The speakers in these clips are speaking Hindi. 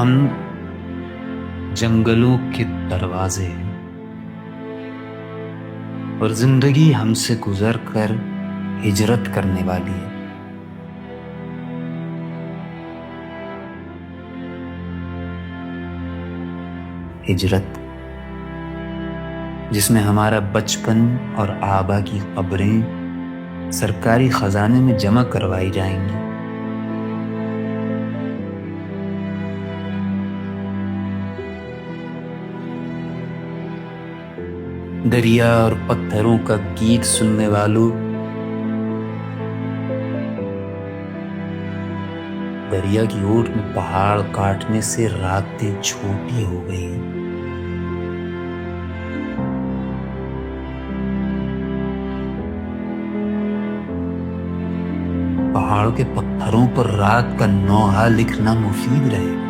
हम जंगलों के दरवाजे हैं और जिंदगी हमसे गुजर कर हिजरत करने वाली है। हिजरत जिसमें हमारा बचपन और आबा की कब्रें सरकारी खजाने में जमा करवाई जाएंगी। दरिया और पत्थरों का गीत सुनने वालों, दरिया की ओट में पहाड़ काटने से रातें छोटी हो गई हैं। पहाड़ों के पत्थरों पर रात का नौहा लिखना मुफीद रहेगा।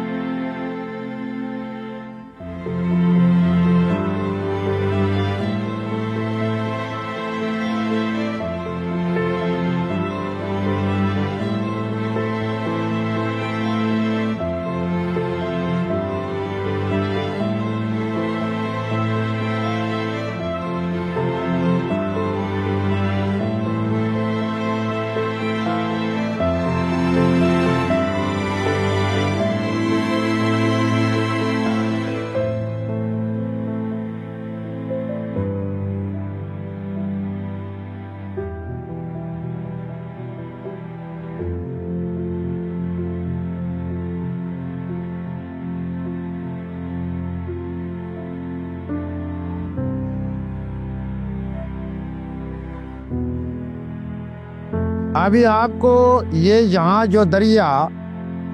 अभी आपको ये यहाँ जो दरिया,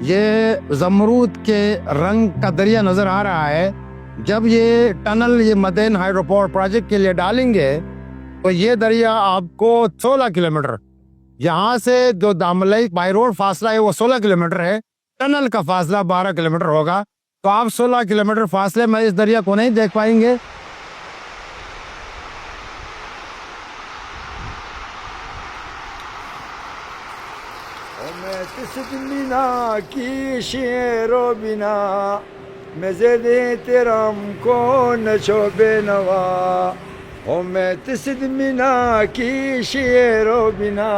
ये जमरूद के रंग का दरिया नजर आ रहा है। जब ये टनल ये मदेन हाइड्रो पावर प्रोजेक्ट के लिए डालेंगे तो ये दरिया आपको 16 किलोमीटर, यहाँ से जो दामलई बाई रोड फासला है वो 16 किलोमीटर है, टनल का फासला 12 किलोमीटर होगा। तो आप 16 किलोमीटर फासले में इस दरिया को नहीं देख पाएंगे। बिना की शेरो बिना मजे दे तेराम को नचो बेनवा, हो मैं तिसद बिना की शेरो बिना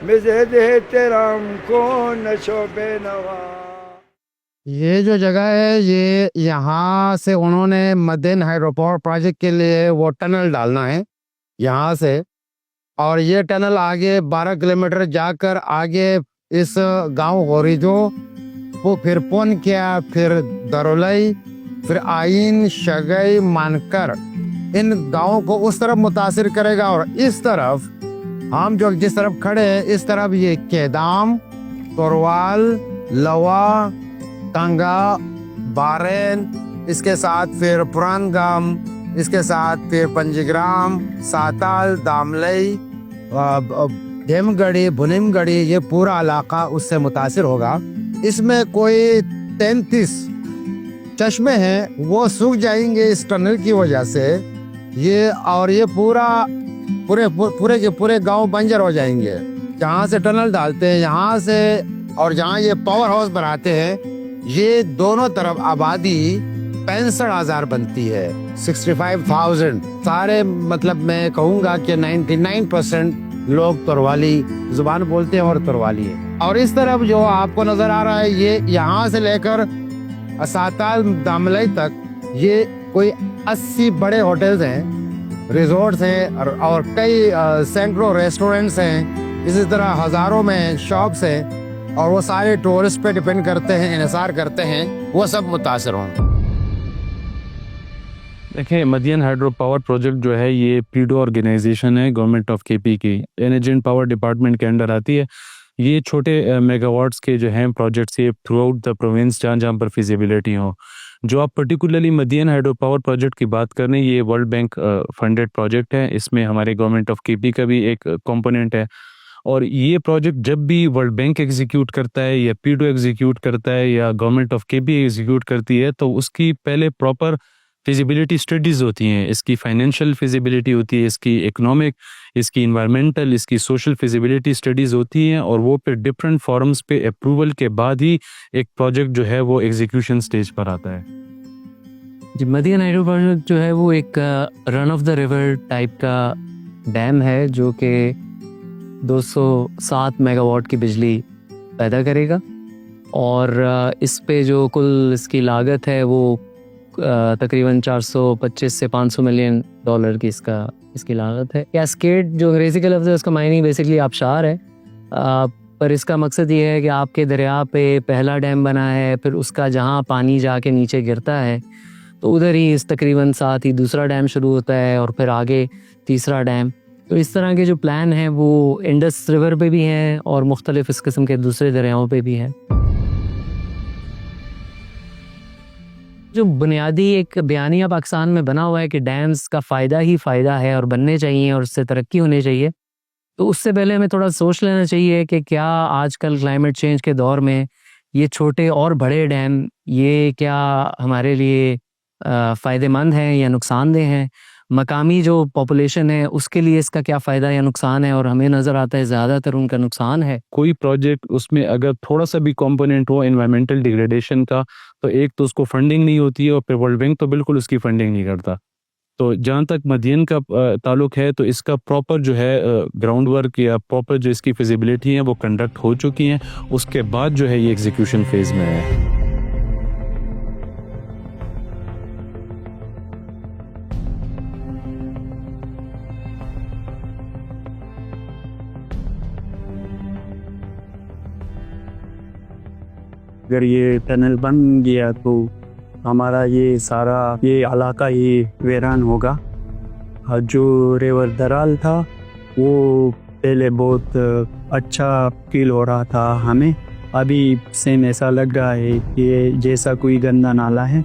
मजे दे तेराम को नचो बेनवा। ये जो जगह है ये यहाँ से उन्होंने मदेन हाइड्रो पावर प्रोजेक्ट के लिए वो टनल डालना है यहाँ से, और ये टनल आगे 12 किलोमीटर जाकर आगे इस गांव होरिजो, वो फिर पोनकिया, फिर दरोलई, फिर आइन, शगई, मानकर, इन गांवों को उस तरफ मुतासिर करेगा। और इस तरफ हम जो जिस तरफ खड़े हैं इस तरफ ये केदाम, तोरवाल, लवा, टांगा, बारेन, इसके साथ फिर पुरानगाम, इसके साथ फिर पंजीग्राम, साताल, दामलई, धेमगढ़ी, भुनिमगढ़ी, ये पूरा इलाका उससे मुतासिर होगा। इसमें कोई 33 चश्मे हैं, वो सूख जाएंगे इस टनल की वजह से। ये और ये पूरे के पूरे गांव बंजर हो जाएंगे। जहाँ से टनल डालते हैं यहाँ से और जहाँ ये पावर हाउस बनाते हैं, ये दोनों तरफ आबादी 65,000 बनती है, 65,000। सारे मतलब मैं कहूँगा कि 99% लोग तोरवाली जुबान बोलते हैं और तोरवाली है। और इस तरफ जो आपको नजर आ रहा है ये यहाँ से लेकर साताल दामलई तक ये कोई 80 बड़े होटल्स हैं, रिजॉर्ट्स हैं और कई सैकड़ों रेस्टोरेंट्स हैं। इसी तरह हजारों में शॉप्स हैं और वो सारे टूरिस्ट पे डिपेंड करते हैं, इन्हिसार करते हैं, वो सब मुतासर होंगे। देखिए, मदियन हाइड्रो पावर प्रोजेक्ट जो है ये पीडो ऑर्गेनाइजेशन है गवर्नमेंट ऑफ केपी की, एनर्जी एंड पावर डिपार्टमेंट के अंडर आती है। ये छोटे मेगावाट्स के जो हैं प्रोजेक्ट्स ये थ्रू आउट द प्रोविंस जहाँ जहाँ पर फिजिबिलिटी हो। जो आप पर्टिकुलरली मदियन हाइड्रो पावर प्रोजेक्ट की बात कर रहे हैं, ये वर्ल्ड बैंक फंडेड प्रोजेक्ट है। इसमें हमारे गवर्नमेंट ऑफ केपी का भी एक कंपोनेंट है। और ये प्रोजेक्ट जब भी वर्ल्ड बैंक एग्जीक्यूट करता है या पीडो एग्जीक्यूट करता है या गवर्नमेंट ऑफ केपी एग्जीक्यूट करती है, तो उसकी पहले प्रॉपर फिजिबिलिटी स्टडीज़ होती हैं, इसकी फाइनेंशियल फिजिबिलिटी होती है, इसकी इकोनॉमिक, इसकी इन्वायरमेंटल, इसकी सोशल फिजिबिलिटी स्टडीज़ होती हैं, और वो फिर डिफरेंट फॉरम्स पे अप्रूवल के बाद ही एक प्रोजेक्ट जो है वो एग्जीक्यूशन स्टेज पर आता है। जी, मदीना हाइड्रो प्रोजेक्ट जो है वो एक run of the river type का डैम है जो कि 207 मेगावाट की बिजली पैदा करेगा, और इस पे जो कुल इसकी लागत है वो तकरीबन 425 से 500 मिलियन डॉलर की इसकी लागत है। कैस्केड जो अंग्रेज़ी का लफ्ज़ है उसका मायने बेसिकली आबशार है, पर इसका मकसद ये है कि आपके दरिया पे पहला डैम बना है, फिर उसका जहाँ पानी जाके नीचे गिरता है तो उधर ही इस तकरीबन साथ ही दूसरा डैम शुरू होता है, और फिर आगे तीसरा डैम। तो इस तरह के जो प्लान हैं वो इंडस रिवर पे भी हैं और मुख्तलिफ इस किस्म के दूसरे दरियाओं पे भी हैं। जो बुनियादी एक बयानिया पाकिस्तान में बना हुआ है कि डैम्स का फ़ायदा ही फ़ायदा है और बनने चाहिए और उससे तरक्की होनी चाहिए, तो उससे पहले हमें थोड़ा सोच लेना चाहिए कि क्या आजकल क्लाइमेट चेंज के दौर में ये छोटे और बड़े डैम ये क्या हमारे लिए फ़ायदेमंद हैं या नुकसानदेह हैं। मकामी जो पॉपुलेशन है उसके लिए इसका क्या फ़ायदा या नुकसान है, और हमें नज़र आता है ज़्यादातर उनका नुकसान है। कोई प्रोजेक्ट उसमें अगर थोड़ा सा भी कंपोनेंट हो एनवायरमेंटल डिग्रेडेशन का, तो एक तो उसको फंडिंग नहीं होती है, और फिर वर्ल्ड बैंक तो बिल्कुल उसकी फंडिंग नहीं करता। तो जहाँ तक मदीन का ताल्लुक है, तो इसका प्रॉपर जो है ग्राउंड वर्क या प्रॉपर जो इसकी फिजिबिलिटी है वो कंडक्ट हो चुकी हैं, उसके बाद जो है ये एग्जीक्यूशन फेज़ में है। अगर ये टनल बन गया तो हमारा ये सारा ये इलाका ही वीरान होगा। और जो रिवर दराल था वो पहले बहुत अच्छा फील हो रहा था हमें, अभी सेम ऐसा लग रहा है कि ये जैसा कोई गंदा नाला है।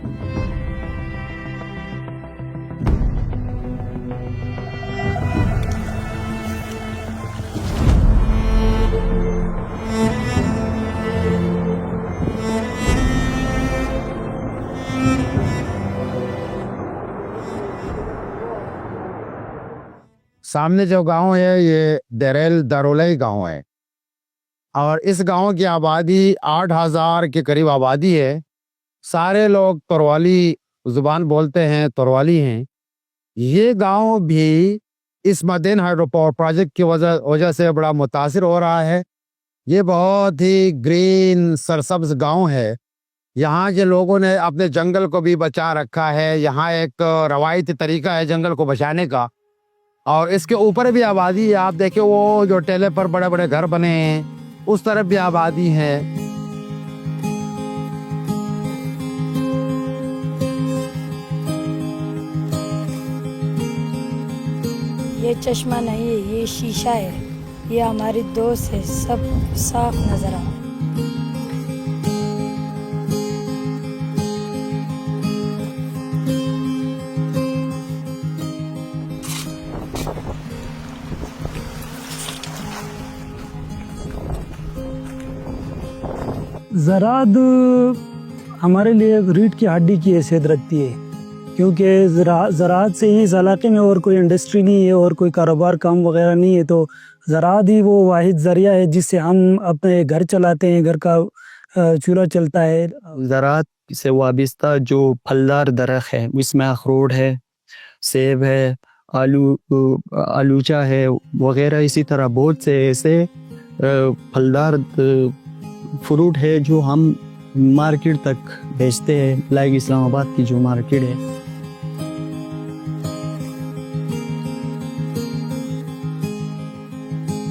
सामने जो गांव है ये दरेल दारोलाई गांव है, और इस गांव की आबादी 8,000 के करीब आबादी है। सारे लोग तोरवाली ज़ुबान बोलते हैं, तोरवाली हैं। ये गांव भी इस मदीना हाइड्रो पावर प्रोजेक्ट की वजह से बड़ा मुतासिर हो रहा है। ये बहुत ही ग्रीन सरसब्ज गांव है। यहाँ के लोगों ने अपने जंगल को भी बचा रखा है। यहाँ एक रवायती तरीका है जंगल को बचाने का, और इसके ऊपर भी आबादी है। आप देखिए वो जो टेले पर बड़े बड़े घर बने हैं उस तरफ भी आबादी है। ये चश्मा नहीं है, ये शीशा है। ये हमारी दोस्त है, सब साफ नजर आ रहा है। ज़राअत हमारे लिए रीढ़ की हड्डी की हैसियत रखती है, क्योंकि ज़राअत से ही इस इलाके में और कोई इंडस्ट्री नहीं है और कोई कारोबार काम वगैरह नहीं है। तो ज़राअत ही वो वाहिद ज़रिया है जिससे हम अपने घर चलाते हैं, घर का चूल्हा चलता है। ज़राअत से वाबस्ता जो फलदार दरख्त है इसमें अखरोट है, सेब है, आलूचा है वगैरह, इसी तरह बहुत से ऐसे फलदार फ्रूट है जो हम मार्केट तक बेचते हैं, लाइक इस्लामाबाद की जो मार्केट है।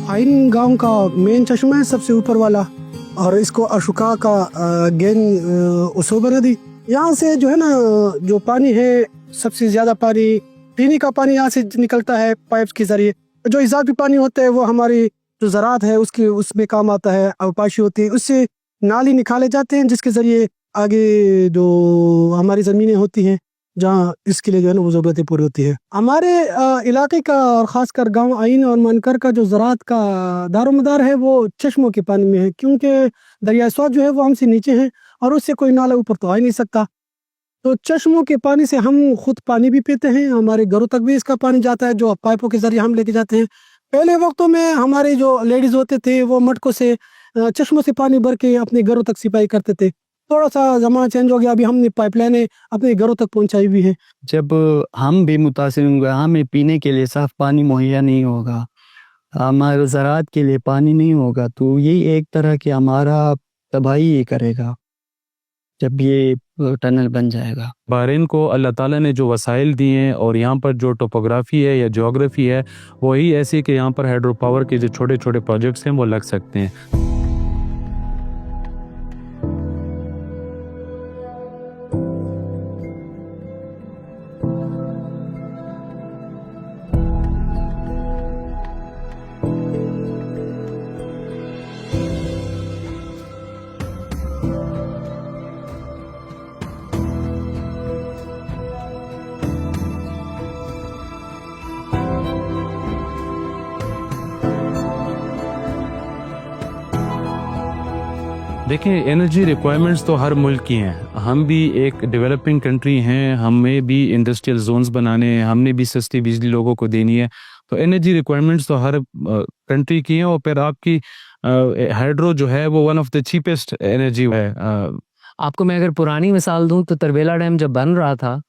आइन गांव का मेन चश्मा है सबसे ऊपर वाला, और इसको अशोका का गेन उसोबा नदी। यहाँ से जो है ना जो पानी है सबसे ज्यादा पानी पीने का पानी यहाँ से निकलता है पाइप्स के जरिए। जो इजाफी पानी होता है वो हमारी जो ज़राअत है उसमें काम आता है, अवपाशी होती है, उससे नाली निकाले जाते हैं जिसके ज़रिए आगे जो हमारी ज़मीनें होती हैं जहाँ इसके लिए जो है ना वो ज़रूरतें पूरी होती है। हमारे इलाके का और ख़ासकर गांव आइन और मनकर का जो ज़राअत का दारोमदार है वो चश्मों के पानी में है, क्योंकि दरिया स्वात जो है वो हमसे नीचे है और उससे कोई नाला ऊपर तो आ ही नहीं सकता। तो चश्मों के पानी से हम खुद पानी भी पीते हैं, हमारे घरों तक भी इसका पानी जाता है जो पाइपों के ज़रिए हम लेके जाते हैं। पहले वक्तों में हमारे जो लेडीज़ होते थे वो मटकों से चश्मों से पानी भर के अपने घरों तक सिपाही करते थे। थोड़ा सा ज़माना चेंज हो गया, अभी हमने पाइपलाइनें अपने घरों तक पहुंचाई हुई है। जब हम भी मुतासिर होंगे, हमें पीने के लिए साफ पानी मुहैया नहीं होगा, हमारे ज़राअत के लिए पानी नहीं होगा, तो ये एक तरह की हमारा तबाही ही करेगा जब ये टनल बन जाएगा। बहरीन को अल्लाह ताला ने जो वसाइल दिए हैं और यहाँ पर जो टोपोग्राफी है या ज्योग्राफी है वही ऐसी कि यहाँ पर हाइड्रो पावर के जो छोटे छोटे प्रोजेक्ट्स हैं वो लग सकते हैं। देखें, एनर्जी रिक्वायरमेंट्स तो हर मुल्क की हैं। हम भी एक डेवलपिंग कंट्री हैं, हमें भी इंडस्ट्रियल जोन्स बनाने हैं, हमने भी सस्ती बिजली लोगों को देनी है। तो एनर्जी रिक्वायरमेंट्स तो हर कंट्री की हैं। और फिर आपकी हाइड्रो जो है वो one of the cheapest energy है। आपको मैं अगर पुरानी मिसाल दूं तो तरबेला डैम जब बन रहा था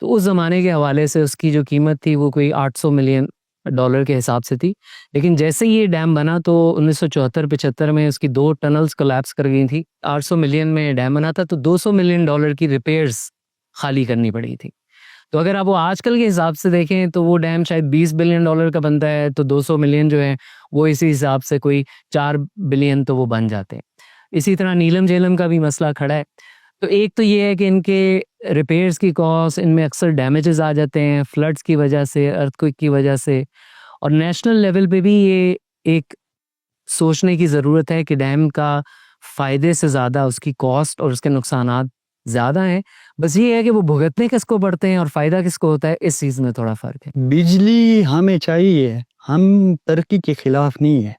तो उस ज़माने के हवाले से उसकी जो कीमत थी वो कोई $800 मिलियन के हिसाब से थी। लेकिन जैसे ही ये डैम बना तो 1974-75 में उसकी 2 टनल्स कोलैप्स कर गई थी। 800 मिलियन में डैम बना था तो $200 मिलियन की रिपेयर्स खाली करनी पड़ी थी। तो अगर आप वो आजकल के हिसाब से देखें तो वो डैम शायद $20 बिलियन का बनता है, तो 200 मिलियन जो है वो इसी हिसाब से कोई 4 बिलियन तो वो बन जाते हैं। इसी तरह नीलम झेलम का भी मसला खड़ा है। तो एक तो ये है कि इनके रिपेयर्स की कॉस्ट, इनमें अक्सर डैमेजेस आ जाते हैं फ्लड्स की वजह से, अर्थक्वेक की वजह से। और नेशनल लेवल पे भी ये एक सोचने की ज़रूरत है कि डैम का फ़ायदे से ज़्यादा उसकी कॉस्ट और उसके नुकसानात ज़्यादा हैं। बस ये है कि वो भुगतने किसको पड़ते हैं और फ़ायदा किसको होता है, इस चीज़ में थोड़ा फ़र्क है। बिजली हमें चाहिए, हम तरक्की के खिलाफ नहीं है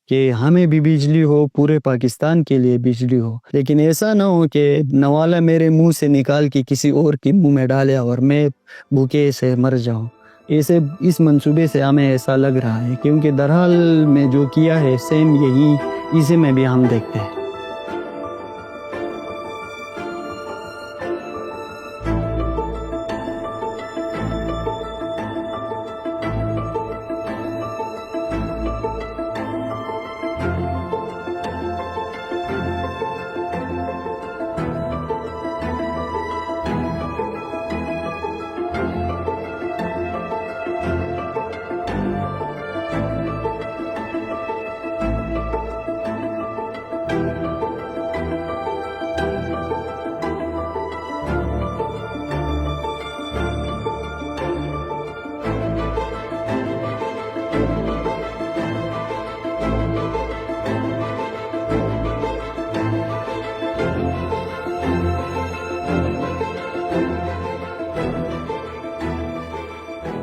कि हमें भी बिजली हो, पूरे पाकिस्तान के लिए बिजली हो, लेकिन ऐसा ना हो कि नवाला मेरे मुंह से निकाल के किसी और के मुंह में डाले और मैं भूखे से मर जाऊं। ऐसे इस मंसूबे से हमें ऐसा लग रहा है, क्योंकि दरहाल में जो किया है सेम यही इसे में भी हम देखते हैं।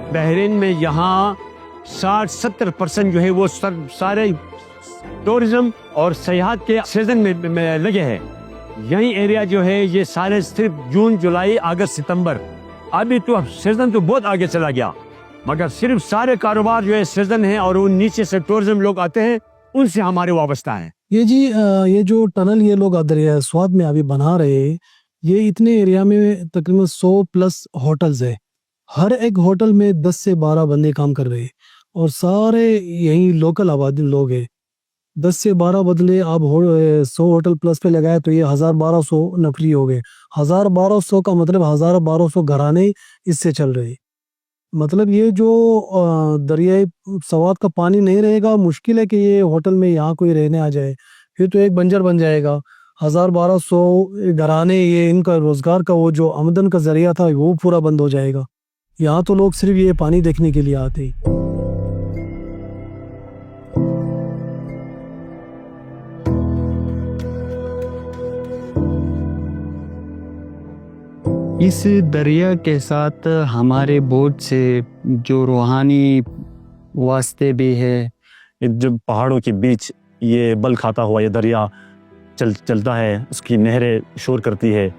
बहरीन में यहाँ 60-70% जो है वो सारे टूरिज्म और सयाहत के सीजन में लगे हैं। यही एरिया जो है ये सारे सिर्फ जून, जुलाई, अगस्त, सितंबर, अभी तो सीजन तो बहुत आगे चला गया, मगर सिर्फ सारे कारोबार जो है सीजन है और उन नीचे से टूरिज्म लोग आते हैं, उनसे हमारे वाबस्ता है। ये जी ये जो टनल ये लोग दरिया स्वाद में अभी बना रहे हैं, ये इतने एरिया में तकरीबन 100+ होटल्स है। हर एक होटल में 10 से 12 बंदे काम कर रहे हैं और सारे यही लोकल आबादी लोग हैं। 10 से 12 बदले आप 100 होटल प्लस पे लगाए तो ये 1200 नफरी हो गए। 1200 का मतलब 1200 घराने इससे चल रहे। मतलब ये जो दरियाई सवाद का पानी नहीं रहेगा, मुश्किल है कि ये होटल में यहाँ कोई रहने आ जाए, फिर तो एक बंजर बन जाएगा। 1200 घराने, ये इनका रोजगार का वो जो आमदन का जरिया था वो पूरा बंद हो जाएगा। यहाँ तो लोग सिर्फ ये पानी देखने के लिए आते ही। इस दरिया के साथ हमारे बहुत से जो रूहानी वास्ते भी है। जब पहाड़ों के बीच ये बल खाता हुआ ये दरिया चलता है, उसकी नहरें शोर करती है,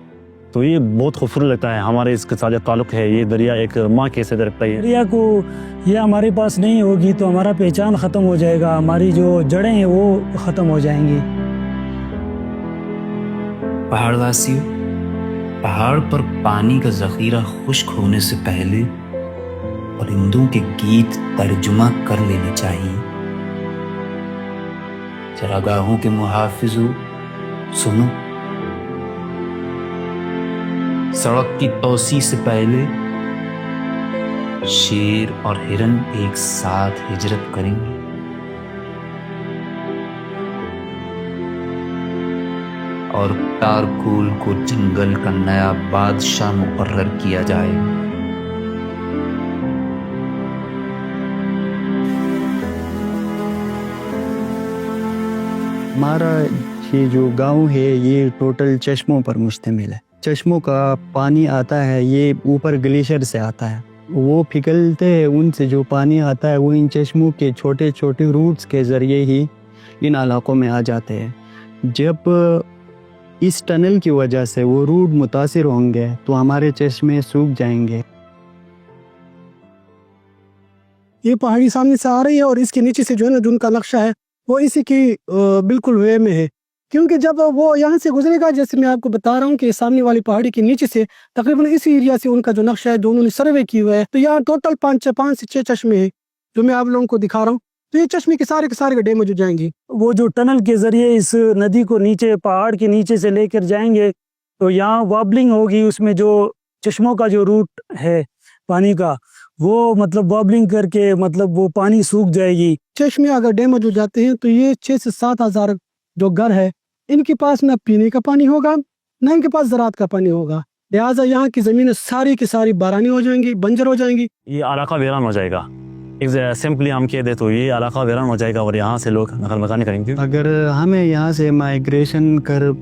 तो तो ये बहुत खूबसूरत लगता है। हमारे इसके साथ जो ताल्लुक़ है, ये दरिया एक माँ के तरह रखता है। दरिया को ये हमारे पास नहीं होगी तो हमारा पहचान ख़त्म हो जाएगा, हमारी जो जड़ें हैं वो ख़त्म हो जाएंगी। पहाड़वासियों, पहाड़ पर पानी का ज़ख़ीरा खुश्क होने से पहले परिंदों के गीत तर्जुमा कर लेने चाहिए। चरागाहों के मुहाफिजों, सुनो, सड़क की तौसी से पहले शेर और हिरन एक साथ हिजरत करेंगे। और तारकुल को जंगल का नया बादशाह मुकर्रर किया जाएगा। हमारा ये जो गांव है ये टोटल चश्मों पर मुश्तमिल है। चश्मों का पानी आता है, ये ऊपर ग्लेशियर से आता है, वो पिघलते हैं, उनसे जो पानी आता है वो इन चश्मों के छोटे छोटे रूट्स के ज़रिए ही इन इलाकों में आ जाते हैं। जब इस टनल की वजह से वो रूट मुतासिर होंगे तो हमारे चश्मे सूख जाएंगे। ये पहाड़ी सामने से आ रही है और इसके नीचे से जो है ना, जो उनका नक्शा है वो इसी की बिल्कुल वे में है, क्योंकि जब वो यहाँ से गुजरेगा, जैसे मैं आपको बता रहा हूँ कि सामने वाली पहाड़ी के नीचे से तकरीबन इसी एरिया से उनका जो नक्शा है, जो उन्होंने सर्वे किया हुआ है, तो यहाँ टोटल 5 से 6 चश्मे हैं जो मैं आप लोगों को दिखा रहा हूँ। तो ये चश्मे के सारे डैमेज हो जाएंगे। वो जो टनल के ज़रिए इस नदी को नीचे पहाड़ के नीचे से लेकर जाएंगे तो यहाँ वॉबलिंग होगी, उसमें जो चश्मों का जो रूट है पानी का, वो मतलब वॉबलिंग करके मतलब वो पानी सूख जाएगी। चश्मे अगर डैमेज हो जाते हैं तो ये 6 से 7 हज़ार जो घर है, इनके पास ना पीने का पानी होगा, ना इनके पास ज़राअत का पानी होगा। लिहाजा यहाँ की ज़मीनें सारी की सारी बारानी हो जाएंगी, बंजर हो जाएंगी। ये इलाका वीरान हो जाएगा। एक सिंपली हम कह दे तो ये इलाका वीरान हो जाएगा और यहाँ से लोग नकल मकानी करेंगे। अगर हमें यहाँ से माइग्रेशन कर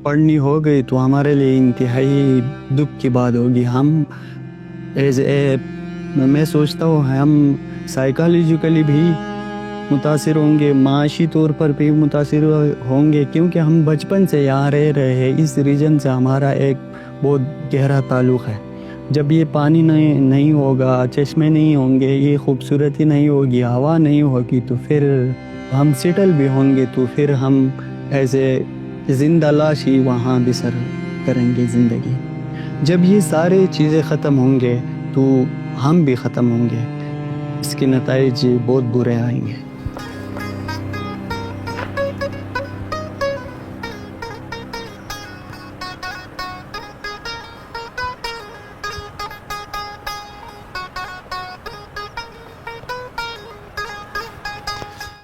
पड़नी हो गई तो हमारे लिए इंतहाई दुख की बात होगी। हम मैं सोचता हूँ हम साइकोलॉजिकली भी मुतासिर होंगे, माशी तौर पर भी मुतासिर होंगे, क्योंकि हम बचपन से यहाँ रह रहे हैं। इस रीजन से हमारा एक बहुत गहरा ताल्लुक़ है। जब ये पानी नहीं होगा, चश्मे नहीं होंगे, ये खूबसूरती नहीं होगी, हवा नहीं होगी, तो फिर हम सेटल भी होंगे, तो फिर हम ऐसे ज़िंदा लाश ही वहाँ बिसर करेंगे ज़िंदगी। जब ये सारे चीज़ें ख़त्म होंगे तो हम भी ख़त्म होंगे, इसके नताइज बहुत बुरे आएंगे।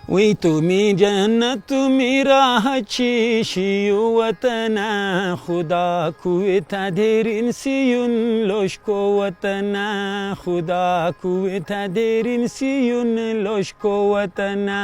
वही तुम्ही जन्नत मिराची शियु वतना खुदा कुए था देरिन सियुन लोशको वतना खुदा कुए था देरिन सियुन लोशको वतना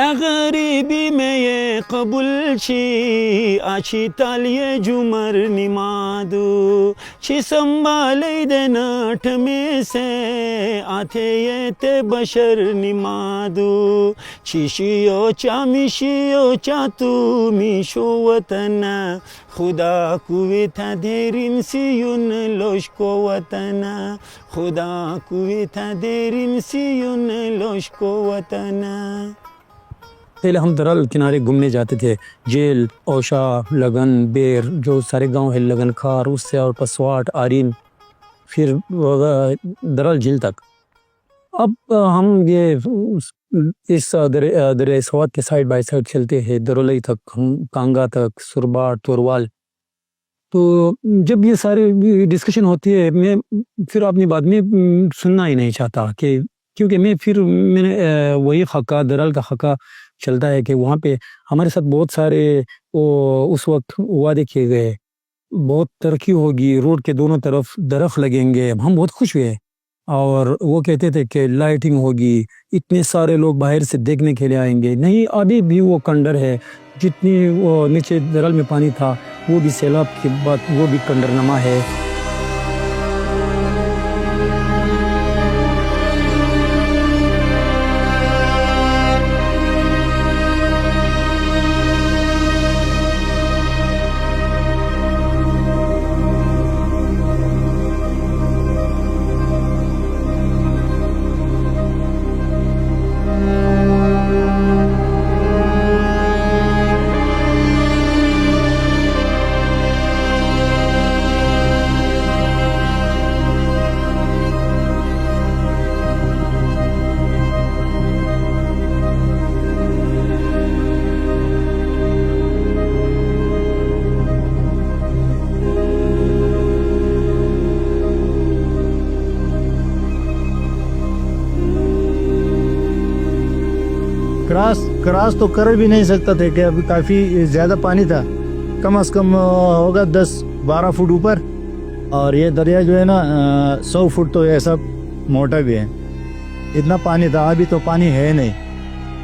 अगरीबी में ये कबूल छी आची तालिये जुमर निमादू छी संभाले देनाठ में से आथे ये ते बशर निमादू छी शियो चा मिशियो चा तू मिशो वतना खुदा कुए था देरिन सियुन लोशको वतना खुदा कुए था देरिन सियुन लोशको वतना। पहले हम दरल किनारे घूमने जाते थे, जेल, औशा, लगन, बेर, जो सारे गांव है, लगन खार, उससे और पसवाट, आरीन, फिर दरल झील तक। अब हम ये इस दरिया स्वात के साइड बाय साइड चलते हैं, दरोलई तक, कांगा तक, सुरबाट, तोरवाल। तो जब ये सारे डिस्कशन होती है, मैं फिर अपनी बात में सुनना ही नहीं चाहता कि, क्योंकि मैंने वही खक्का, दरल का खक्का चलता है कि वहाँ पे हमारे साथ बहुत सारे उस वक्त वादे किए गए, बहुत तरक्की होगी, रोड के दोनों तरफ दरख्त लगेंगे। हम बहुत खुश हुए और वो कहते थे कि लाइटिंग होगी, इतने सारे लोग बाहर से देखने के लिए आएंगे। नहीं, अभी भी वो कंडर है, जितनी वो नीचे दरल में पानी था वो भी सैलाब के बाद वो भी कंडरनमा है। क्रॉस तो कर भी नहीं सकता थे कि अभी काफ़ी ज़्यादा पानी था, कम से कम होगा 10-12 फुट ऊपर। और ये दरिया जो है ना 100 फुट तो ऐसा मोटा भी है, इतना पानी था। अभी तो पानी है नहीं,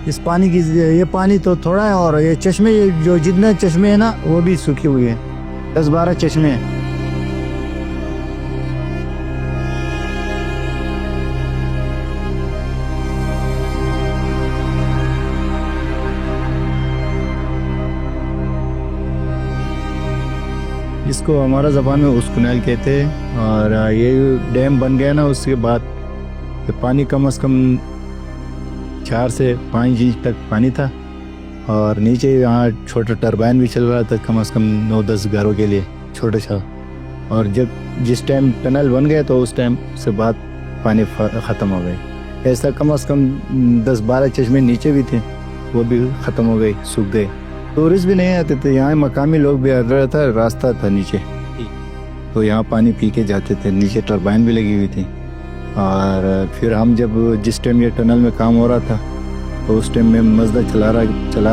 इस पानी की ये पानी तो थोड़ा है। और ये चश्मे जो जितने चश्मे हैं ना वो भी सूखे हुए हैं, 10-12 चश्मे हैं। इसको हमारा ज़बान में उसकुनैल कहते हैं। और ये डैम बन गया ना उसके बाद ये पानी कम से कम 4 से 5 इंच तक पानी था। और नीचे यहाँ छोटा टरबाइन भी चल रहा था, कम से कम 9-10 घरों के लिए छोटे सा। और जिस टाइम टनल बन गया तो उस टाइम से बाद पानी ख़त्म हो गई। ऐसा कम से कम 10-12 चश्मे नीचे भी थे, वो भी ख़त्म हो गए, सूख गए। टूरिस्ट भी नहीं आते थे यहाँ, मकामी लोग भी आ रहा था, रास्ता था नीचे, तो यहाँ पानी पी के जाते थे। नीचे टरबाइन भी लगी हुई थी। और फिर हम जब जिस टाइम ये टनल में काम हो रहा था तो उस टाइम में मजदा चला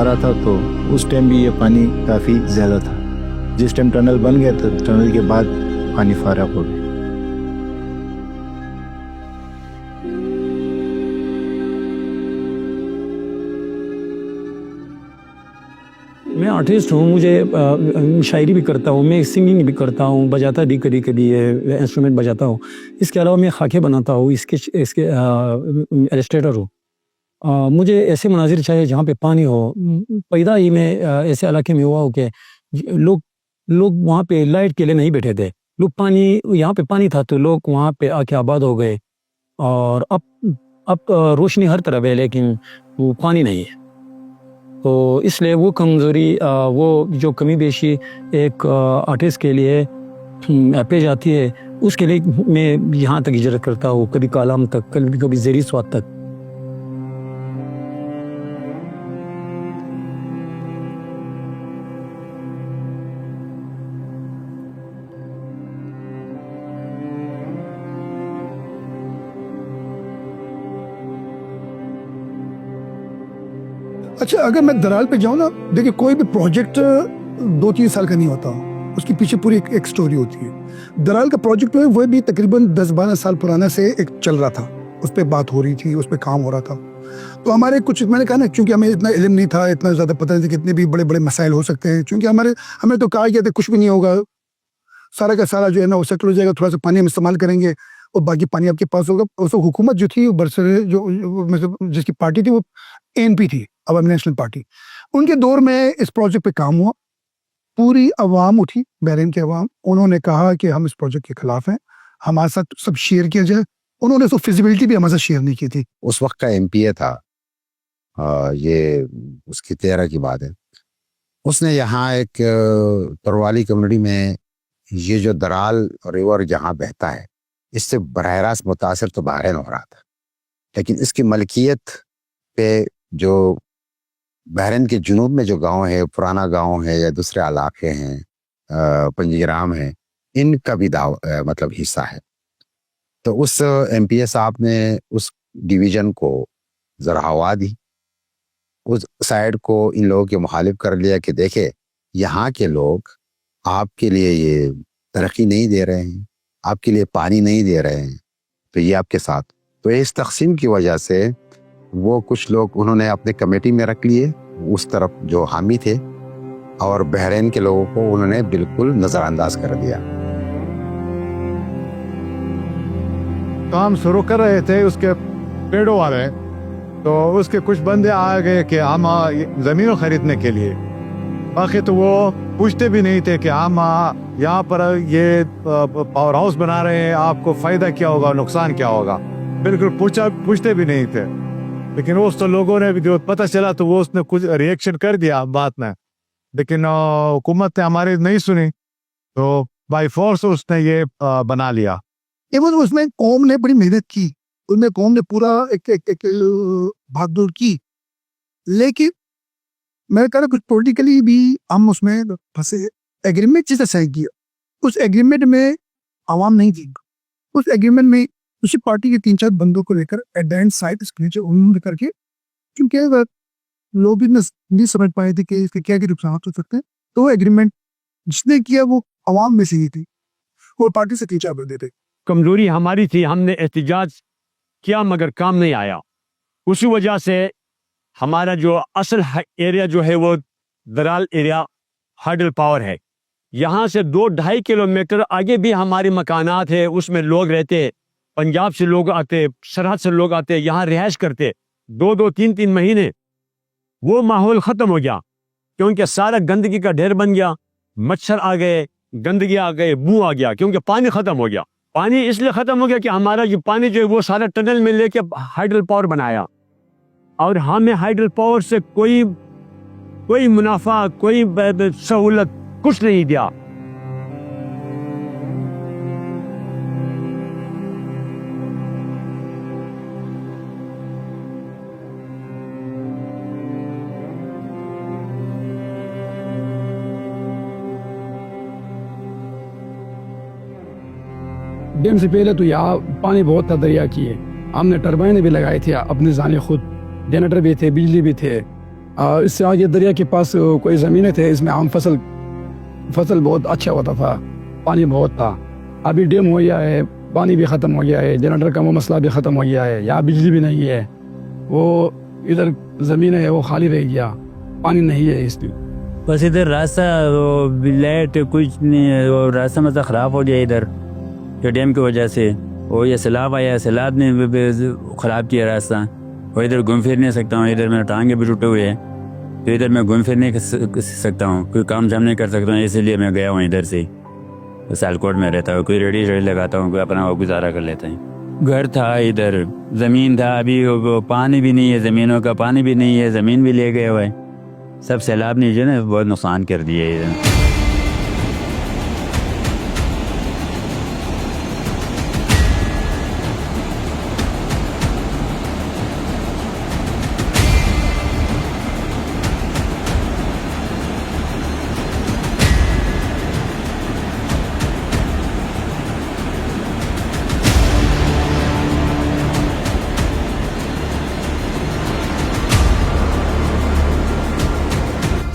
रहा था, तो उस टाइम भी ये पानी काफ़ी ज़्यादा था। जिस टाइम टनल बन गया तो टनल के बाद पानी फारग हो गया। मैं आर्टिस्ट हूँ, मुझे शायरी भी करता हूँ, मैं सिंगिंग भी करता हूँ, बजाता भी कभी कभी है, इंस्ट्रूमेंट बजाता हूँ। इसके अलावा मैं खाके बनाता हूँ, इसके इलस्ट्रेटर हूँ। मुझे ऐसे मनाजिर चाहिए जहाँ पे पानी हो। पैदा ही मैं ऐसे इलाके में हुआ हूँ कि लोग वहाँ पे लाइट के लिए नहीं बैठे थे। यहाँ पे पानी था तो लोग वहाँ पे आके आबाद हो गए। और अब रोशनी हर तरफ है लेकिन वो पानी नहीं है। तो इसलिए वो कमज़ोरी, वो जो कमी बेशी एक आर्टिस्ट के लिए पेश आती है, उसके लिए मैं यहाँ तक हिजरत करता हूँ, कभी कालाम तक, कभी ज़ेरी स्वाद तक। अच्छा, अगर मैं दराल पे जाऊँ ना, देखिए कोई भी प्रोजेक्ट 2-3 साल का नहीं होता, उसके पीछे पूरी एक स्टोरी होती है। दराल का प्रोजेक्ट जो है वो भी तकरीबन 10-12 साल पुराना से एक चल रहा था, उस पर बात हो रही थी, उस पर काम हो रहा था। तो हमारे कुछ, मैंने कहा ना, क्योंकि हमें इतना इल्म नहीं था, इतना ज़्यादा पता नहीं था कितने भी बड़े बड़े मसाइल हो सकते हैं, क्योंकि हमें तो कहा गया था कुछ भी नहीं होगा, सारा का सारा जो है ना वो सेटल हो जाएगा, थोड़ा सा पानी हम इस्तेमाल करेंगे और बाकी पानी आपके पास होगा। उस हुकूमत जो थी बरसरे जो जिसकी पार्टी थी वो ANP थी, अवामी नेशनल पार्टी। उनके दौर में इस प्रोजेक्ट पे काम हुआ, पूरी अवाम उठी, बहरीन की अवाम, उन्होंने कहा कि हम इस प्रोजेक्ट के खिलाफ हैं, हमारे साथ सब शेयर किया जाए। उन्होंने तो फिजिबिलिटी भी हमारे साथ शेयर नहीं की थी। उस वक्त का MPA था, ये उसकी 13 की बात है। उसने यहाँ एक तरवाली कम्युनिटी में ये जो दराल रिवर जहाँ बहता है, इससे बराह रास्त मुतासर तो बहरीन हो रहा था, लेकिन इसकी मलकियत पे जो बहरीन के जुनूब में जो गांव है, पुराना गांव है या दूसरे इलाके हैं, पंजीराम है, इनका भी मतलब हिस्सा है। तो उस MPA साहब ने उस डिवीजन को जरा हवा दी, उस साइड को इन लोगों के मुखालिफ कर लिया कि देखे यहाँ के लोग आपके लिए ये तरक्की नहीं दे रहे हैं, आपके लिए पानी नहीं दे रहे हैं, तो ये आपके साथ। तो इस तकसीम की वजह से वो कुछ लोग उन्होंने अपने कमेटी में रख लिए, उस तरफ जो हामी थे, और बहरीन के लोगों को उन्होंने बिल्कुल नज़रअंदाज कर दिया। काम शुरू कर रहे थे उसके पेड़ों वाले, तो उसके कुछ बंदे आ गए कि हम ज़मीन खरीदने के लिए। बाकी तो वो पूछते भी नहीं थे कि हम यहाँ पर ये पावर हाउस बना रहे हैं, आपको फ़ायदा क्या होगा, नुकसान क्या होगा, बिल्कुल पूछते भी नहीं थे। लेकिन उस तो लोगों ने भी जो पता चला तो वो उसने कुछ रिएक्शन कर दिया बात में, लेकिन हुकूमत ने हमारी नहीं सुनी, तो बाय फोर्स उसने ये बना लिया। एवं उसमें कौम ने बड़ी मेहनत की, उसमें कौम ने पूरा एक भागदौड़ की, लेकिन मैं कह रहा कुछ पॉलिटिकली भी हम उसमें फंसे। एग्रीमेंट जिसे साइन किया, उस एग्रीमेंट में आवाम नहीं थी, उस एग्रीमेंट में उसी पार्टी के 3-4 बंदों को लेकर एट द एंड साइड उन्होंने करके, क्योंकि लोग भी नहीं समझ पाए थे कि इसके क्या क्या नुकसान हो सकते हैं। तो वो एग्रीमेंट जिसने किया वो अवाम में से ही थी, वो पार्टी से खींचा बंदे थे। कमजोरी हमारी थी, हमने एहतिजाज किया मगर काम नहीं आया। उसी वजह से हमारा जो असल एरिया जो है वो दराल एरिया हाइडल पावर है। यहाँ से 2-2.5 किलोमीटर आगे भी हमारे मकानात है, उसमें लोग रहते, पंजाब से लोग आते, सरहद से लोग आते, यहाँ रिहाइश करते 2-2, 3-3 महीने। वो माहौल ख़त्म हो गया क्योंकि सारा गंदगी का ढेर बन गया, मच्छर आ गए, गंदगी आ गए, बू आ गया, क्योंकि पानी ख़त्म हो गया। पानी इसलिए ख़त्म हो गया कि हमारा जो पानी जो है वो सारा टनल में लेके हाइडल पावर बनाया, और हमें हाइडल पावर से कोई मुनाफा, कोई सहूलत कुछ नहीं दिया। डैम से पहले तो यहाँ पानी बहुत था दरिया की है। हमने टरबाइनें भी लगाई थी अपने जाने खुद, जनरेटर भी थे, बिजली भी थे। इससे आगे दरिया के पास कोई ज़मीनें थे, इसमें आम फसल बहुत अच्छा होता था, पानी बहुत था। अभी डैम हो गया है, पानी भी ख़त्म हो गया है, जनरेटर का वो मसला भी ख़त्म हो गया है, यहाँ बिजली भी नहीं है, वो इधर ज़मीन है वो खाली रह गया, पानी नहीं है इसलिए। बस इधर रास्ता लाइट कुछ नहीं है, वो रास्ता मतलब ख़राब हो गया इधर जो डैम की वजह से। वो ये सैलाब आया, सैलाब ने ख़राब किया रास्ता, और इधर घूम फिर नहीं सकता हूँ। इधर मेरे टांगे भी टूटे हुए हैं, तो इधर मैं घूम फिर नहीं सकता हूँ, कोई काम जाम नहीं कर सकता हूँ, इसीलिए मैं गया हूँ इधर से। तो सियालकोट में रहता हूँ, कोई रेडी लगाता हूँ, कोई अपना वो गुजारा कर लेता है। घर था इधर, ज़मीन था, अभी वो पानी भी नहीं है, ज़मीनों का पानी भी नहीं है, ज़मीन भी ले गए हुए, सब सैलाब ने जो है बहुत नुकसान कर दिए इधर।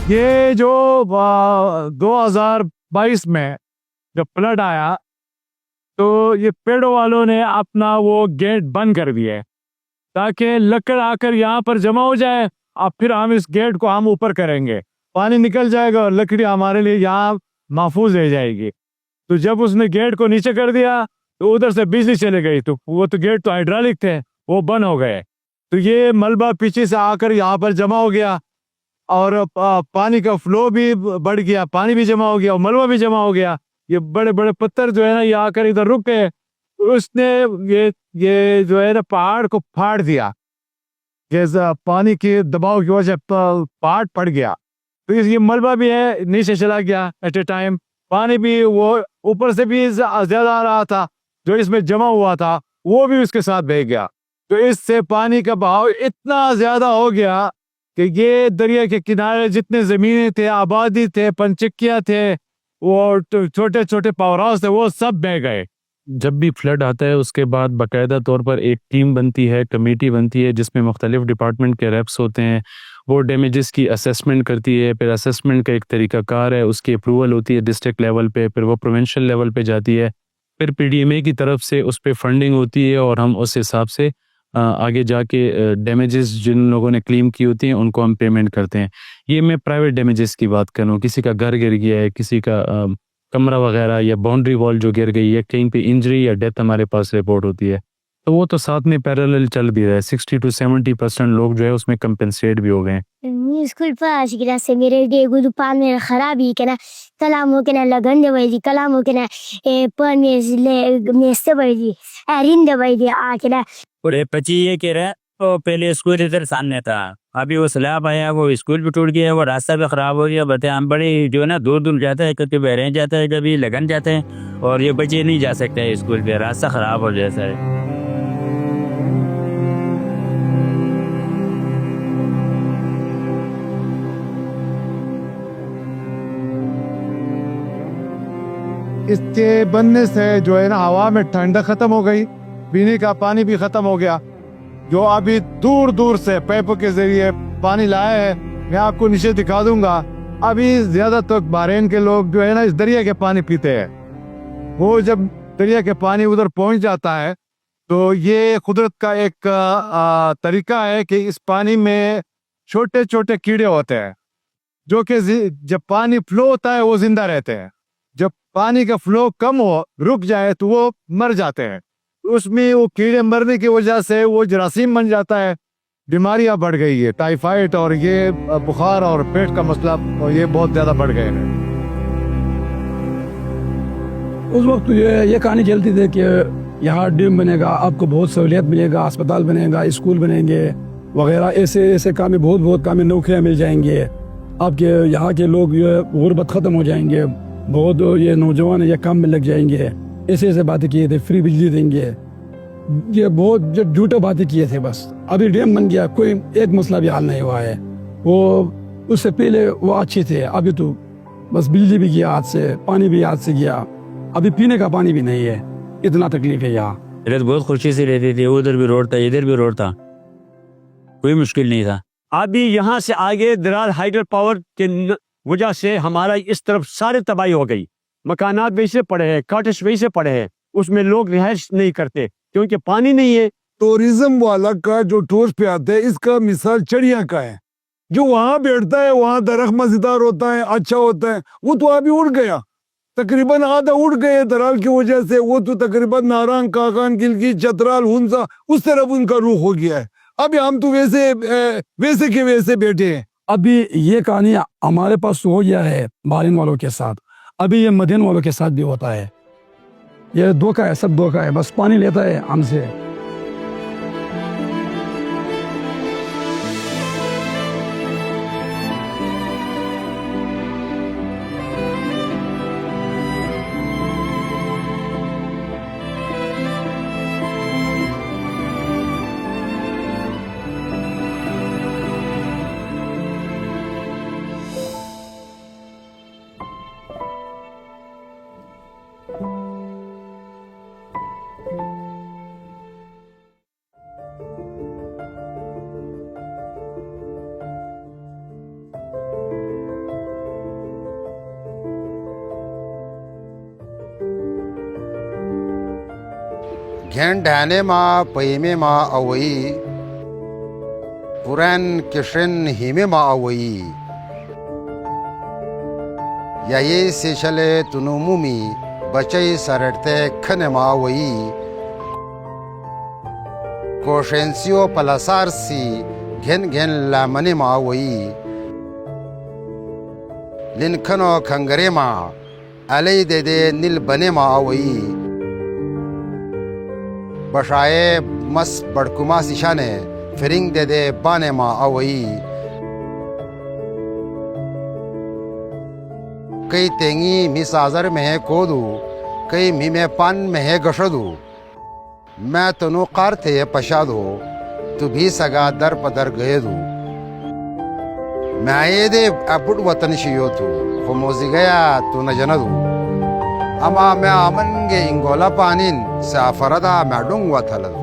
ये जो 2022 में जब फ्लड आया तो ये पेड़ों वालों ने अपना वो गेट बंद कर दिए ताकि लकड़ आकर यहाँ पर जमा हो जाए, अब फिर हम इस गेट को हम ऊपर करेंगे, पानी निकल जाएगा और लकड़ी हमारे लिए यहाँ महफूज रह जाएगी। तो जब उसने गेट को नीचे कर दिया तो उधर से बिजली चली गई, तो वो तो गेट तो हाइड्रोलिक थे, वो बंद हो गए। तो ये मलबा पीछे से आकर यहाँ पर जमा हो गया और पानी का फ्लो भी बढ़ गया, पानी भी जमा हो गया और मलबा भी जमा हो गया। ये बड़े बड़े पत्थर जो है ना ये आकर इधर रुक गए, उसने ये जो है ना पहाड़ को फाड़ दिया, जैसा पानी के दबाव की वजह पहाड़ फट गया। तो ये मलबा भी है नीचे चला गया एट ए टाइम, पानी भी वो ऊपर से भी ज्यादा आ रहा था, जो इसमें जमा हुआ था वो भी उसके साथ बह गया। तो इससे पानी का बहाव इतना ज्यादा हो गया कि ये दरिया के किनारे जितने ज़मीनें थे, आबादी थे, पंचक्कियाँ थे, वो छोटे छोटे पावर हाउस थे, वो सब बह गए। जब भी फ्लड आता है उसके बाद बाकायदा तौर पर एक टीम बनती है, कमेटी बनती है, जिसमें मुख्तलिफ डिपार्टमेंट के रेप्स होते हैं, वो डैमेजेस की असेसमेंट करती है। फिर असेसमेंट का एक तरीक़ाकार है, उसकी अप्रूवल होती है डिस्ट्रिक्ट लेवल पे, फिर वो प्रोविंशियल लेवल पे जाती है, फिर PDMA की तरफ से उस पर फंडिंग होती है और हम उस हिसाब से आगे जाके डैमेजेस जिन लोगों ने क्लेम की होती हैं उनको हम पेमेंट करते हैं। ये मैं प्राइवेट डैमेजेस की बात कर रहा हूँ, किसी का घर गिर गया है, किसी का कमरा वगैरह या बाउंड्री वॉल जो गिर गई है, कहीं पे इंजरी या डेथ हमारे पास रिपोर्ट होती है, तो वो तो साथ में पैरेलल चल भी रहा है। 60 to 70% लोग जो है उसमें कंपेंसेट भी हो गए। स्कूल पास गिरा से मेरे डेगु पान में खराबी के ना कलामों के ना लगन दे भाई कलामों के ना पर में से भाई एरिन दे भाई आके ना पूरे 25 ये कह रहे हैं। तो पहले स्कूल इधर सामने था, अभी वो सैलाब आया, वो स्कूल भी टूट गया, वो रास्ता भी खराब हो गया। बच्चे हम बड़े जो है ना दूर दूर जाता है, कभी बहरें जाता है, कभी लगन जाते हैं, और ये बच्चे नहीं जा सकते स्कूल पे, रास्ता खराब हो जाता है। इसके बनने से जो है ना हवा में ठंडक खत्म हो गई, पीने का पानी भी खत्म हो गया। जो अभी दूर दूर से पाइपों के जरिए पानी लाया है, मैं आपको नीचे दिखा दूंगा। अभी ज्यादातर बहरीन के लोग जो है ना इस दरिया के पानी पीते हैं। वो जब दरिया के पानी उधर पहुंच जाता है तो ये कुदरत का एक तरीका है कि इस पानी में छोटे छोटे कीड़े होते हैं जो कि जब पानी फ्लो होता है वो जिंदा रहते हैं। जब पानी का फ्लो कम हो, रुक जाए, तो वो मर जाते हैं। उसमें वो कीड़े मरने की वजह से वो जरासीम बन जाता है, बीमारियां बढ़ गई है, टाइफाइड और ये बुखार और पेट का मसला और ये बहुत ज्यादा बढ़ गए हैं। उस वक्त ये कहानी चलती थी कि यहाँ डैम बनेगा, आपको बहुत सहूलियत मिलेगा, अस्पताल बनेगा, स्कूल बनेंगे वगैरह, ऐसे ऐसे काम, बहुत काम, नौकरियाँ मिल जाएंगे, आपके यहाँ के लोग ये गुर्बत ख़त्म हो जाएंगे, बहुत ये नौजवान ये काम में लग जाएंगे, ऐसे ऐसे बातें किए थे, फ्री बिजली देंगे, ये बहुत झूठे बातें किए थे। बस अभी डैम बन गया, कोई एक मसला भी हल नहीं हुआ है। वो उससे पहले वो अच्छे थे, अभी तो बस बिजली भी गया हाथ से, पानी भी हाथ से गया, अभी पीने का पानी भी नहीं है, इतना तकलीफ है यहाँ। बहुत खुशी से रहते थे, उधर भी रोड था, इधर भी रोड था, कोई मुश्किल नहीं था। अभी यहाँ से आगे दरार हाइडल पावर के वजह से हमारा इस तरफ सारे तबाही हो गई, मकानात वैसे पड़े हैं, कॉटेज वैसे पड़े हैं, उसमें लोग रिहाइश नहीं करते क्योंकि पानी नहीं है। टूरिज्म वाला का जो टूर पे आता है, इसका मिसाल चिड़िया का है। जो वहां बैठता है, वहां दरख्त मजेदार होता है, अच्छा होता है, वो तो अभी उड़ गया, तकरीबन आधा उड़ गए दराल की वजह से। वो तो तकरीबन नारायण, काकान, गिलगित, चतराल, हुंसा उस तरफ उनका रुख हो गया है। अभी हम तो वैसे के वैसे बैठे हैं। अभी ये कहानी हमारे पास हो गया है बहरीन वालों के साथ, अभी ये मदीन वालों के साथ भी होता है। ये धोखा है, सब धोखा है, बस पानी लेता है हमसे। घेन ढाने मा पैमे मा अवई पुरन किशन हिमे मा अवई याये से चले तुनुमुमी बचई सरटते खने मा अवई कोशेंसियो पलसार सी घेन घेन लामने मा अवई लिनखनो खंगरे मा अलई दे दे नील बने मा अवई बशाए मस बड़कुमा सिशाने फिरिंग दे दे बाने मा अवई कई तेंगी मी साजर में है कोदू कई मी में पान में है गशदू मैं तनु कार थे पशादो तू भी सगा दर पदर गए दू मैं आए दे अबुड वतन शियो तू खुमोजी गया तू न जनदू अमा मैं आमनगे इंगोला पानिन साफरदा मैडुंग वथलदू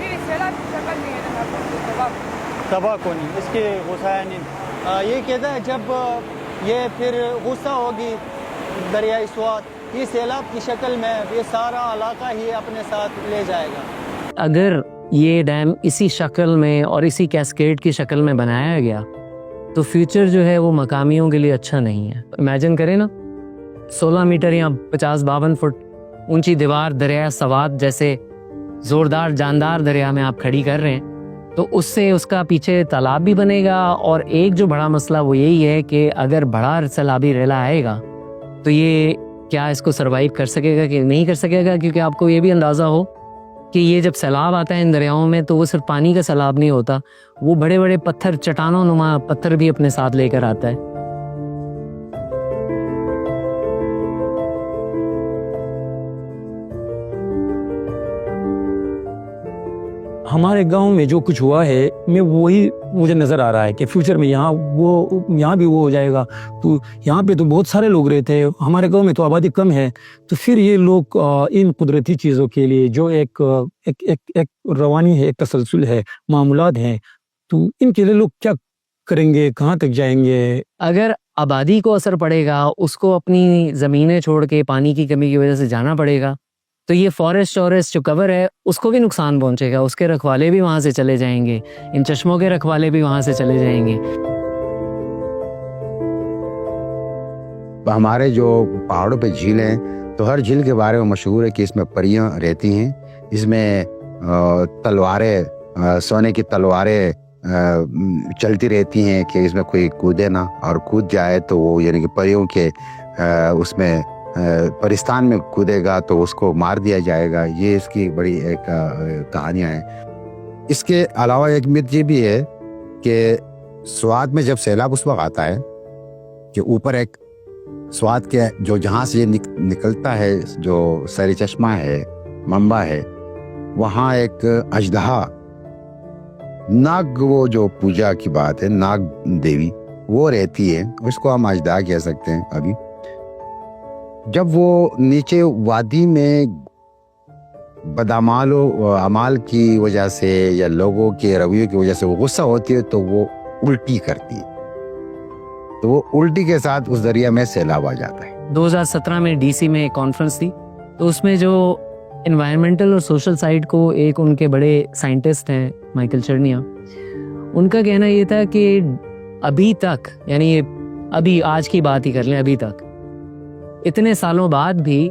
मेरे सैलाब की शक्ल में है तबाह कोनी इसके गुस्सा नहीं ये कहता है जब ये फिर गुस्सा होगी दरियाई स्वात ये सैलाब की शक्ल में ये सारा इलाका ही अपने साथ ले जाएगा। अगर ये डैम इसी शक्ल में और इसी कैस्केड की शक्ल में बनाया गया तो फ्यूचर जो है वो मकामियों के लिए अच्छा नहीं है। इमेजिन करें ना 16 मीटर या 50-52 फुट ऊंची दीवार दरिया सवात जैसे ज़ोरदार जानदार दरिया में आप खड़ी कर रहे हैं तो उससे उसका पीछे तालाब भी बनेगा। और एक जो बड़ा मसला वो यही है कि अगर बड़ा सैलाबी रेला आएगा तो ये क्या इसको सरवाइव कर सकेगा कि नहीं कर सकेगा, क्योंकि आपको ये भी अंदाज़ा हो कि ये जब सैलाब आता है इन दरियाओं में तो वो सिर्फ पानी का सैलाब नहीं होता, वो बड़े बड़े पत्थर, चट्टानों नुमा पत्थर भी अपने साथ लेकर आता है। हमारे गांव में जो कुछ हुआ है मैं वही मुझे नज़र आ रहा है कि फ्यूचर में यहाँ भी वो हो जाएगा। तो यहाँ पे तो बहुत सारे लोग रहते हैं, हमारे गांव में तो आबादी कम है, तो फिर ये लोग इन कुदरती चीज़ों के लिए जो एक रवानी है, एक तसलसल है, मामूलात हैं, तो इनके लिए लोग क्या करेंगे, कहाँ तक जाएंगे? अगर आबादी को असर पड़ेगा, उसको अपनी ज़मीनें छोड़ के पानी की कमी की वजह से जाना पड़ेगा, तो ये फॉरेस्ट जो कवर है उसको भी नुकसान पहुंचेगा, उसके रखवाले भी वहाँ से चले जाएंगे, इन चश्मों के रखवाले भी वहाँ से चले जाएंगे। हमारे जो पहाड़ों पे झील हैं, तो हर झील के बारे में मशहूर है कि इसमें परियां रहती हैं, इसमें तलवारें, सोने की तलवारें चलती रहती हैं कि इसमें कोई कूदे ना, और कूद जाए तो वो यानी कि परियों के उसमें परिस्तान में कूदेगा तो उसको मार दिया जाएगा। ये इसकी बड़ी एक कहानियाँ हैं। इसके अलावा एक मिथ ये भी है कि स्वात में जब सैलाब उस वक्त आता है कि ऊपर एक स्वात के जो जहाँ से ये निकलता है, जो सर चश्मा है, मंबा है, वहाँ एक अजदहा नाग, वो जो पूजा की बात है, नाग देवी वो रहती है, उसको हम अजदहा कह सकते हैं। अभी जब वो नीचे वादी में अमाल की वजह से या लोगों के रवैयों की वजह से वो गुस्सा होती है, तो वो उल्टी करती है, तो वो उल्टी के साथ उस दरिया में सैलाब आ जाता है। 2017 में डीसी में एक कॉन्फ्रेंस थी, तो उसमें जो एनवायरमेंटल और सोशल साइड को एक उनके बड़े साइंटिस्ट हैं माइकल चर्निया, उनका कहना ये था कि अभी तक, यानी ये अभी आज की बात ही कर लें, अभी तक इतने सालों बाद भी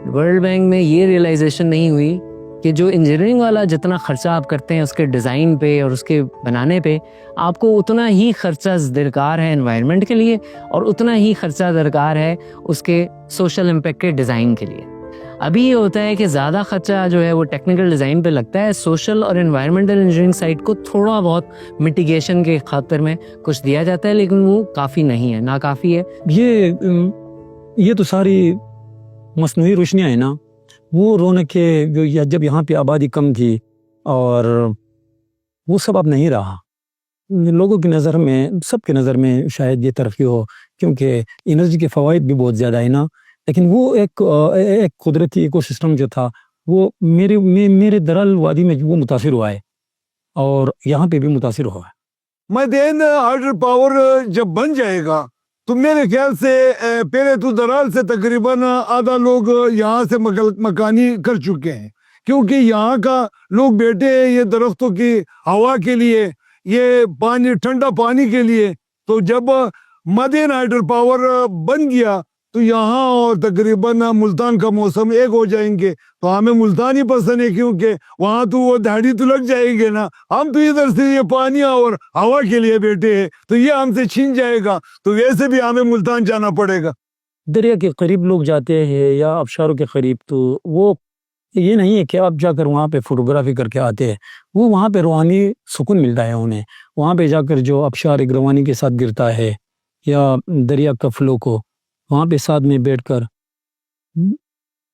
वर्ल्ड बैंक में ये रियलाइजेशन नहीं हुई कि जो इंजीनियरिंग वाला जितना खर्चा आप करते हैं उसके डिज़ाइन पे और उसके बनाने पे, आपको उतना ही खर्चा दरकार है एनवायरनमेंट के लिए और उतना ही खर्चा दरकार है उसके सोशल इम्पैक्ट के डिज़ाइन के लिए। अभी ये होता है कि ज़्यादा खर्चा जो है वो टेक्निकल डिज़ाइन पे लगता है, सोशल और एनवायरमेंटल इंजीनियरिंग साइड को थोड़ा बहुत मिटिगेशन के खातिर में कुछ दिया जाता है, लेकिन वो काफ़ी नहीं है, नाकाफ़ी है। ये तो सारी मसनूई रोशनियाँ हैं ना, वो रौनक के जब यहाँ पे आबादी कम थी और वो सब अब नहीं रहा। लोगों की नज़र में, सबकी नज़र में शायद ये तरक्की हो, क्योंकि एनर्जी के फ़वाइद भी बहुत ज़्यादा है ना, लेकिन वो एक कुदरती इकोसिस्टम जो था वो मेरे दराल वादी में वो मुतासिर हुआ है और यहाँ पे भी मुतासिर हुआ है। मदेन हाइड्रो पावर जब बन जाएगा तो मेरे ख्याल से पहले तो दराल से तकरीबन आधा लोग यहाँ से मकानी कर चुके हैं, क्योंकि यहाँ का लोग बैठे हैं ये दरख्तों की हवा के लिए, ये पानी, ठंडा पानी के लिए। तो जब मदेन हाइड्रो पावर बन गया तो यहाँ और तकरीबन मुल्तान का मौसम एक हो जाएंगे, तो हमें मुल्तान ही पसंद है, क्योंकि वहाँ तो वो दाढ़ी तो लग जाएंगे ना, हम तो इधर से ये पानी और हवा के लिए बैठे हैं, तो ये हमसे छीन जाएगा, तो वैसे भी हमें मुल्तान जाना पड़ेगा। दरिया के करीब लोग जाते हैं या आबशारों के करीब, तो वो ये नहीं है कि आप जाकर वहाँ पे फोटोग्राफी करके आते हैं, वो वहाँ पे रूहानी सुकून मिलता है उन्हें। वहाँ पे जाकर जो आबशार एक रवानी के साथ गिरता है या दरिया का फ्लो को वहाँ पे साथ में बैठकर,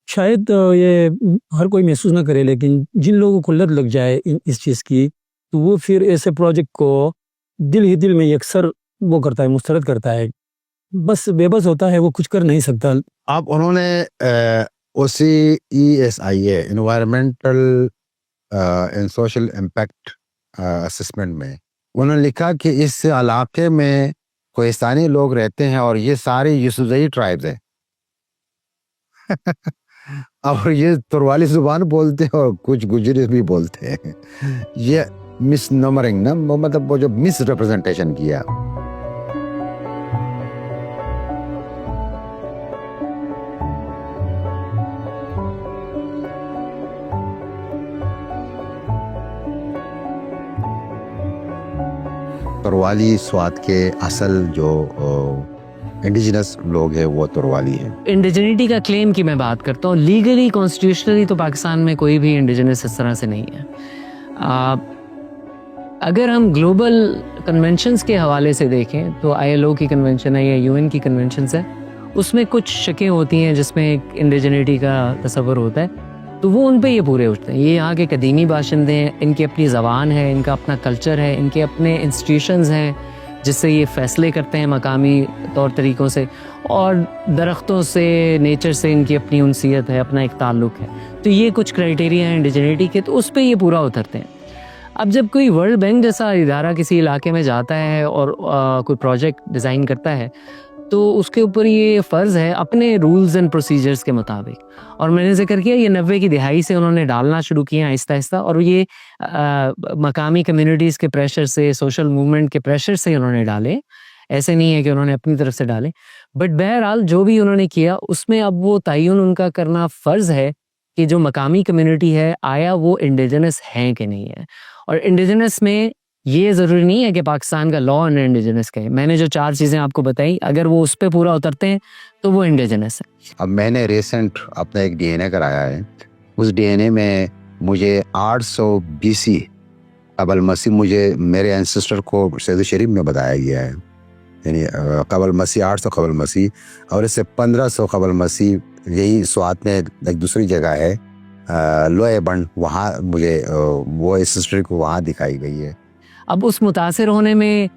शायद ये हर कोई महसूस ना करे, लेकिन जिन लोगों को लत लग जाए इस चीज़ की, तो वो फिर ऐसे प्रोजेक्ट को दिल ही दिल में अक्सर वो करता है, मुस्तरद करता है, बस बेबस होता है, वो कुछ कर नहीं सकता। अब उन्होंने OCESIA environmental and social impact assessment में उन्होंने लिखा कि इस इलाके में कोहिस्तानी लोग रहते हैं और ये सारे यूसुफजई ट्राइब्स हैं और ये तुरवाली जुबान बोलते हैं और कुछ गुजरी भी बोलते हैं। ये मिस नंबरिंग ना, मतलब वो जो मिस रिप्रेजेंटेशन किया। तुरवाली स्वात के असल जो इंडिजिनस लोग हैं वो तुरवाली है। इंडिजिनिटी का क्लेम की मैं बात करता हूँ, लीगली कॉन्स्टिट्यूशनली तो पाकिस्तान में कोई भी इंडिजिनस इस तरह से नहीं है। अगर हम ग्लोबल कन्वेंशंस के हवाले से देखें तो ILO की कन्वेंशन है या UN की कन्वेंशंस है, उसमें कुछ शकें होती हैं जिसमें एक इंडिजिनिटी का तस्वर होता है। तो वो उन पे ये पूरे उठते हैं। ये यहाँ के कदीमी बाशिंदे हैं, इनकी अपनी ज़बान है, इनका अपना कल्चर है, इनके अपने इंस्टीट्यूशंस हैं जिससे ये फ़ैसले करते हैं मकामी तौर तरीक़ों से, और दरख्तों से, नेचर से इनकी अपनी उनसियत है, अपना एक ताल्लुक़ है। तो ये कुछ क्राइटेरिया हैं इंडिजिनिटी के, तो उस पर ये पूरा उतरते हैं। अब जब कोई वर्ल्ड बैंक जैसा इदारा किसी इलाके में जाता है और कोई प्रोजेक्ट डिज़ाइन करता है, तो उसके ऊपर ये फ़र्ज़ है अपने रूल्स एंड प्रोसीजर्स के मुताबिक, और मैंने जिक्र किया ये 90 की दिहाई से उन्होंने डालना शुरू किया आहिस्ता आहिस्ता, और ये मकामी कम्युनिटीज़ के प्रेशर से, सोशल मूवमेंट के प्रेशर से उन्होंने डाले, ऐसे नहीं है कि उन्होंने अपनी तरफ से डाले। बट बहरहाल जो भी उन्होंने किया उसमें अब वो तयन उनका करना फ़र्ज़ है कि जो मकामी कम्युनिटी है आया वो इंडिजिनस हैं कि नहीं है। और इंडिजिनस में ये ज़रूरी नहीं है कि पाकिस्तान का लॉ एंड इंडिजिनस का है। मैंने जो 4 चीज़ें आपको बताई, अगर वो उस पर पूरा उतरते हैं तो वो इंडिजिनस है। अब मैंने रिसेंट अपना एक डीएनए कराया है, उस डीएनए में मुझे 800 BC कबल मसीह मुझे मेरे एंसेस्टर को सैयद शरीफ में बताया गया है, यानी कबल मसीह 800 कबल मसीह, और इससे 1500 कबल मसीह यही स्वात में एक दूसरी जगह है लोए बंड, वहाँ मुझे वो एंसेस्टर को वहाँ दिखाई गई है। अब उस मुतासिर होने में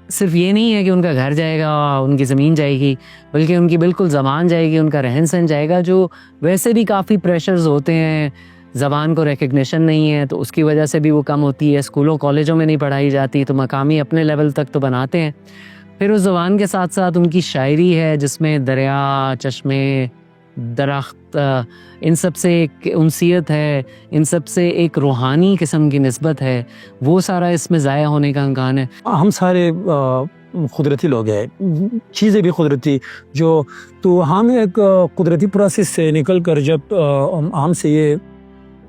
सिर्फ ये नहीं है कि उनका घर जाएगा, उनकी ज़मीन जाएगी, बल्कि उनकी बिल्कुल ज़बान जाएगी, उनका रहन सहन जाएगा, जो वैसे भी काफ़ी प्रेशर्स होते हैं। ज़बान को रिकग्निशन नहीं है तो उसकी वजह से भी वो कम होती है, स्कूलों कॉलेजों में नहीं पढ़ाई जाती, तो मकामी अपने लेवल तक तो बनाते हैं। फिर उस ज़बान के साथ साथ उनकी शायरी है जिसमें दरिया, चश्मे, दरख्त, इन सब से एक उनसियत है, इन सब से एक रूहानी किस्म की निस्बत है, वो सारा इसमें ज़ाया होने का इम्कान है। हम सारे कुदरती लोग हैं, चीज़ें भी कुदरती, जो तो हम एक कुदरती प्रोसेस से निकल कर जब हमसे ये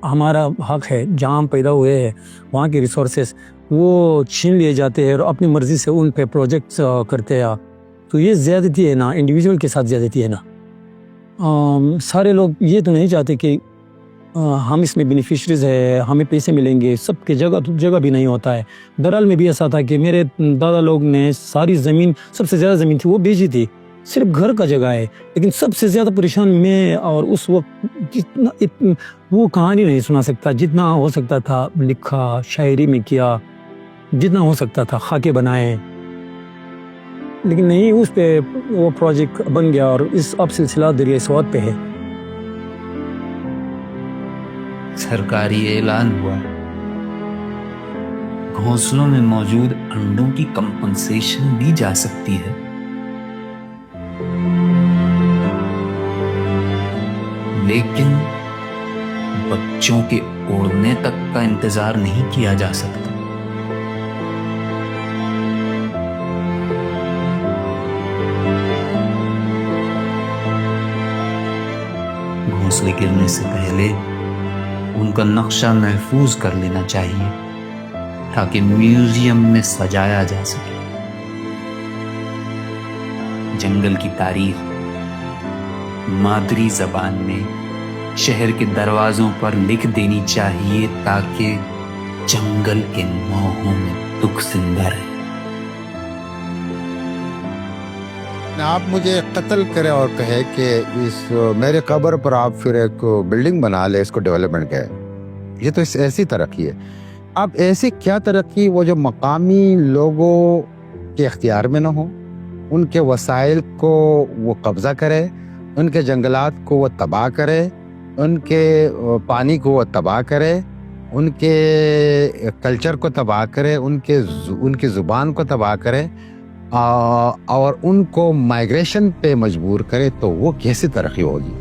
हमारा हक है, जहाँ हम पैदा हुए हैं वहाँ के रिसोर्सेस वो छीन लिए जाते हैं और अपनी मर्ज़ी से उन पे प्रोजेक्ट्स करते हैं, तो ये ज़्यादती है ना, इंडिविजुअल के साथ ज़्यादती है ना। सारे लोग ये तो नहीं चाहते कि हम इसमें बेनिफिशरीज है, हमें पैसे मिलेंगे, सबके जगह भी नहीं होता है। दराल में भी ऐसा था कि मेरे दादा लोग ने सारी ज़मीन, सबसे ज़्यादा ज़मीन थी वो बेची थी, सिर्फ घर का जगह है, लेकिन सबसे ज़्यादा परेशान मैं, और उस वक्त जितना वो कहानी नहीं सुना सकता, जितना हो सकता था लिखा, शायरी में किया, जितना हो सकता था खाके बनाए, लेकिन नहीं, उस पे वो प्रोजेक्ट बन गया और इस अब सिलसिला दरिया स्वात पे है। सरकारी ऐलान हुआ, घोंसलों में मौजूद अंडों की कंपनसेशन दी जा सकती है, लेकिन बच्चों के उड़ने तक का इंतजार नहीं किया जा सकता। घोंसले गिरने से पहले उनका नक्शा महफूज कर लेना चाहिए ताकि म्यूजियम में सजाया जा सके। जंगल की तारीख मादरी जबान में शहर के दरवाजों पर लिख देनी चाहिए ताकि जंगल के मोहों में दुख जिंदा रहे। आप मुझे कत्ल करें और कहे कि इस मेरे कब्र पर आप फिर एक बिल्डिंग बना ले, इसको डेवलपमेंट कहे, ये तो ऐसी तरक्की है। अब ऐसी क्या तरक्की वो जो मकामी लोगों के इख्तियार में ना हो, उनके वसाइल को वो कब्जा करे, उनके जंगलात को वो तबाह करे, उनके पानी को वो तबाह करे, उनके कल्चर को तबाह करे, उनकी ज़ुबान को तबाह करे और उनको माइग्रेशन पे मजबूर करे, तो वो कैसी तरक्की होगी।